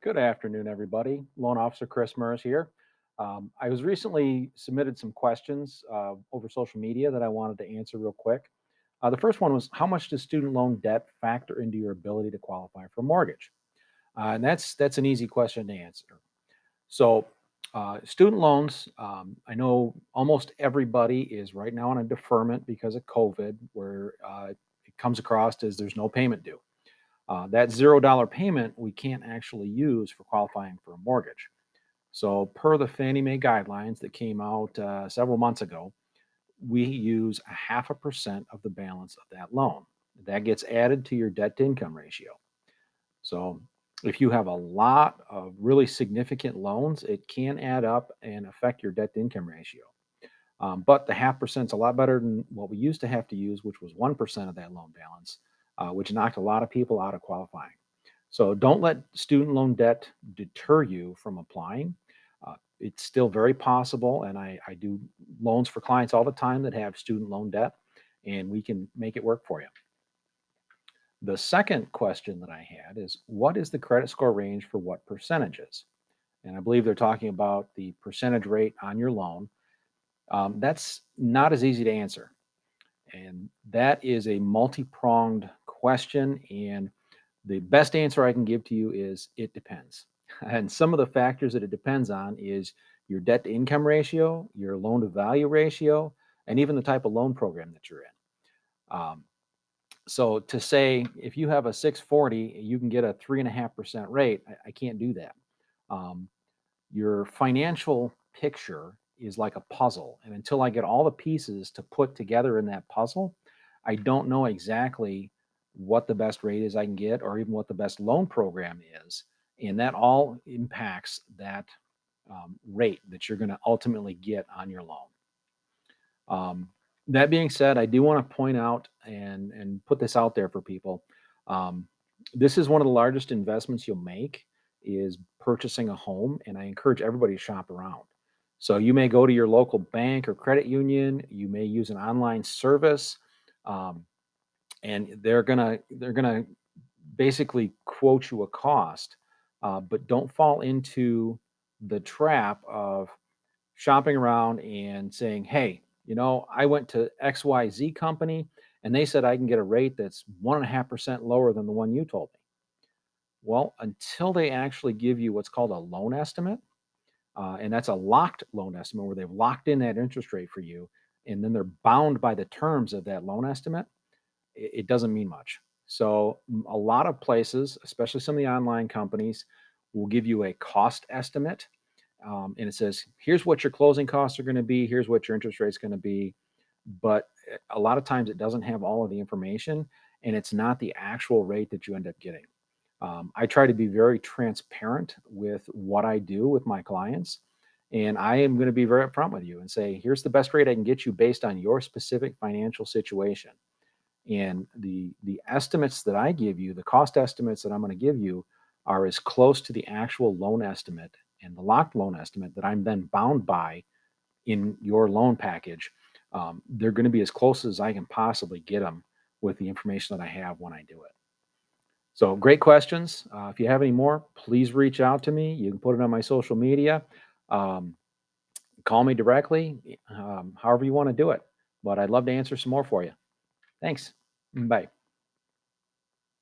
Good afternoon, everybody. Loan Officer Chris Murs here. I was recently submitted some questions over social media that I wanted to answer real quick. The first one was, how much does student loan debt factor into your ability to qualify for a mortgage? And that's an easy question to answer. So, student loans, I know almost everybody is right now on a deferment because of COVID, where it comes across as there's no payment due. That $0 payment we can't actually use for qualifying for a mortgage. So, per the Fannie Mae guidelines that came out several months ago, we use a half a percent of the balance of that loan. That gets added to your debt to income ratio. So, if you have a lot of really significant loans, it can add up and affect your debt to income ratio. But the half percent is a lot better than what we used to have to use, which was 1% of that loan balance, which knocked a lot of people out of qualifying. So don't let student loan debt deter you from applying. It's still very possible, and I do loans for clients all the time that have student loan debt, and we can make it work for you. The second question that I had is, what is the credit score range for what percentages? And I believe they're talking about the percentage rate on your loan. That's not as easy to answer. And that is a multi pronged question. And the best answer I can give to you is it depends. And some of the factors that it depends on is your debt to income ratio, your loan to value ratio, and even the type of loan program that you're in. Um, so to say if you have a 640, you can get a 3.5% rate, I can't do that. Um, your financial picture is like a puzzle. And until I get all the pieces to put together in that puzzle, I don't know exactly what the best rate is I can get or even what the best loan program is. And that all impacts that rate that you're going to ultimately get on your loan. Um, that being said, I do want to point out and put this out there for people. Um, this is one of the largest investments you'll make is purchasing a home, and I encourage everybody to shop around. So you may go to your local bank or credit union. You may use an online service, um, and they're gonna basically quote you a cost, but don't fall into the trap of shopping around and saying, "Hey, I went to XYZ company and they said I can get a rate that's 1.5% lower than the one you told me." Well, until they actually give you what's called a loan estimate, and that's a locked loan estimate where they've locked in that interest rate for you, and then they're bound by the terms of that loan estimate, it doesn't mean much. So, a lot of places, especially some of the online companies, will give you a cost estimate, and it says, here's what your closing costs are going to be, here's what your interest rate is going to be. But a lot of times it doesn't have all of the information, and it's not the actual rate that you end up getting. I try to be very transparent with what I do with my clients. And I am going to be very upfront with you and say, here's the best rate I can get you based on your specific financial situation. And the estimates that I give you, the cost estimates that I'm going to give you, are as close to the actual loan estimate and the locked loan estimate that I'm then bound by in your loan package. They're going to be as close as I can possibly get them with the information that I have when I do it. So great questions. If you have any more, please reach out to me. You can put it on my social media. Um, Call me directly, however you want to do it. But I'd love to answer some more for you. Thanks. Bye.